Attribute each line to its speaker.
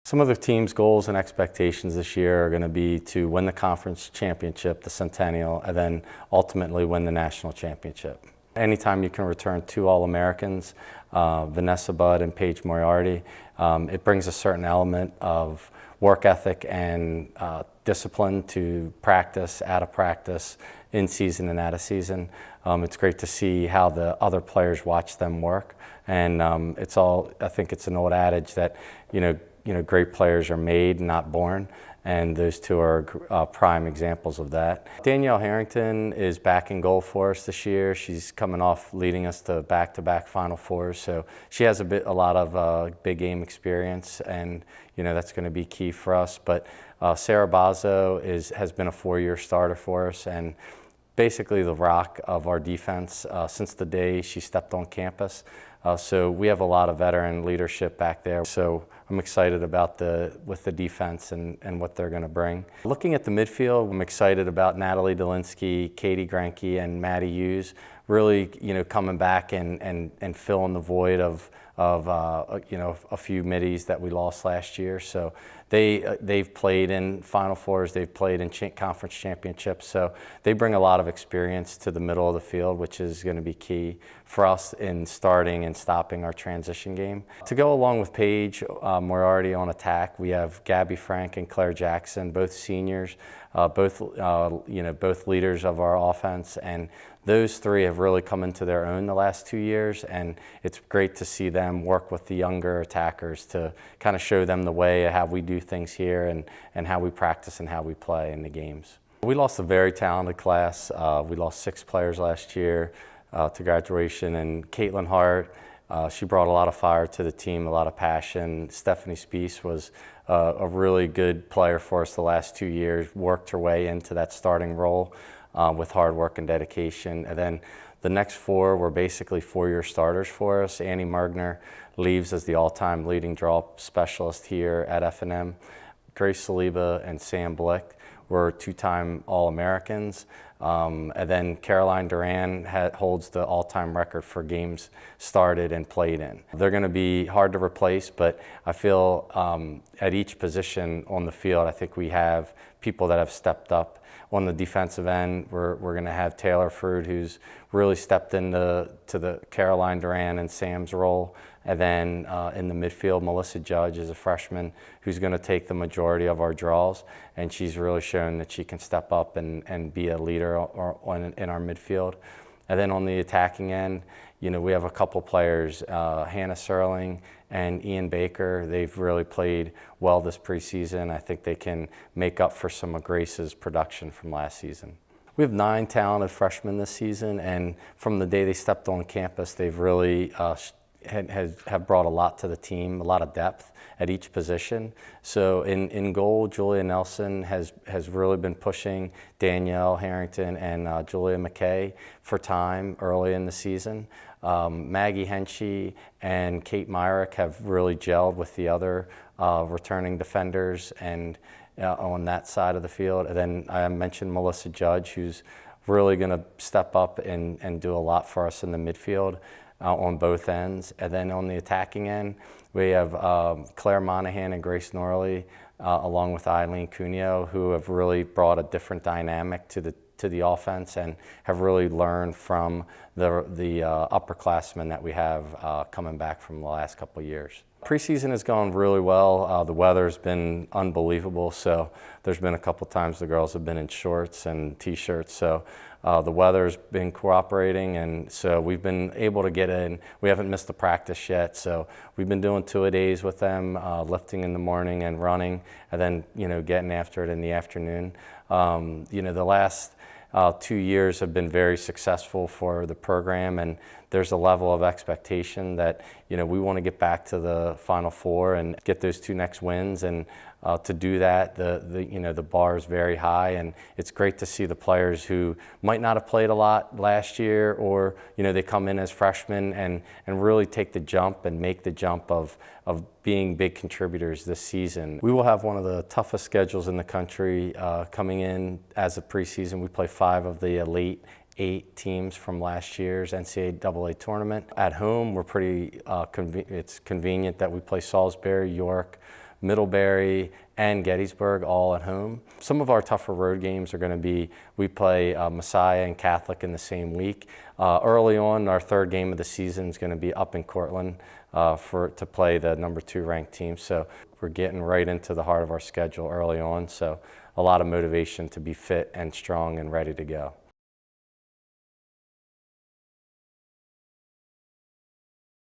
Speaker 1: Some of the team's goals and expectations this year are going to be to win the conference championship, the Centennial, and then ultimately win the national championship. Anytime you can return two All-Americans, Vanessa Budd and Paige Moriarty, it brings a certain element of work ethic and discipline to practice, out of practice, in season and out of season. It's great to see how the other players watch them work, and I think it's an old adage that great players are made, not born, and those two are prime examples of that. Danielle Harrington is back in goal for us this year. She's coming off leading us to back-to-back Final Fours, so she has a lot of big game experience, and that's going to be key for us. But Sarah Bazo has been a 4-year starter for us, and basically the rock of our defense since the day she stepped on campus. So we have a lot of veteran leadership back there. So I'm excited about with the defense and what they're going to bring. Looking at the midfield, I'm excited about Natalie Dolinsky, Katie Granke, and Maddie Hughes really coming back and filling the void of a few middies that we lost last year. So they've played in Final Fours, they've played in conference championships, so they bring a lot of experience to the middle of the field, which is going to be key for us in starting and stopping our transition game. To go along with Paige Moriarty on attack, we have Gabby Frank and Claire Jackson, both seniors, both leaders of our offense, and those three have really come into their own the last 2 years, and it's great to see them work with the younger attackers to kind of show them the way of how we do things here and how we practice and how we play in the games. We lost a very talented class. We lost 6 players last year to graduation, and Caitlin Hart, she brought a lot of fire to the team, a lot of passion. Stephanie Spees was a really good player for us the last 2 years, worked her way into that starting role with hard work and dedication. And then the next 4 were basically 4-year starters for us. Annie Mergner leaves as the all-time leading draw specialist here at F&M. Grace Saliba and Sam Blick were 2-time All-Americans. And then Caroline Duran holds the all-time record for games started and played in. They're going to be hard to replace, but I feel at each position on the field, I think we have people that have stepped up. On the defensive end, we're going to have Taylor Frood, who's really stepped into the Caroline Duran and Sam's role. And then in the midfield, Melissa Judge is a freshman who's going to take the majority of our draws, and she's really shown that she can step up and be a leader in our midfield. And then on the attacking end, we have a couple players, Hannah Serling and Ian Baker. They've really played well this preseason. I think they can make up for some of Grace's production from last season. We have 9 talented freshmen this season, and from the day they stepped on campus, they've really have brought a lot to the team, a lot of depth at each position. So in goal, Julia Nelson has really been pushing Danielle Harrington and Julia McKay for time early in the season. Maggie Henchy and Kate Myrick have really gelled with the other returning defenders and on that side of the field. And then I mentioned Melissa Judge, who's really going to step up and do a lot for us in the midfield on both ends. And then on the attacking end, we have Claire Monahan and Grace Norley, along with Eileen Cuneo, who have really brought a different dynamic to the offense and have really learned from the upperclassmen that we have coming back from the last couple of years. Preseason has gone really well. The weather's been unbelievable, so there's been a couple times the girls have been in shorts and t-shirts, so the weather's been cooperating, and so we've been able to get in. We haven't missed a practice yet, so we've been doing 2-a-days with them, lifting in the morning and running, and then getting after it in the afternoon. The last 2 years have been very successful for the program, and there's a level of expectation that we want to get back to the Final Four and get those 2 next wins. And to do that, the bar is very high, and it's great to see the players who might not have played a lot last year, or they come in as freshmen and really take the jump and make the jump of being big contributors this season. We will have one of the toughest schedules in the country coming in as a preseason. We play 5 of the elite 8 teams from last year's NCAA tournament. At home, we're pretty it's convenient that we play Salisbury, York, Middlebury, and Gettysburg all at home. Some of our tougher road games are going to be, we play Messiah and Catholic in the same week. Early on, our third game of the season is going to be up in Cortland to play the #2 ranked team. So we're getting right into the heart of our schedule early on. So a lot of motivation to be fit and strong and ready to go.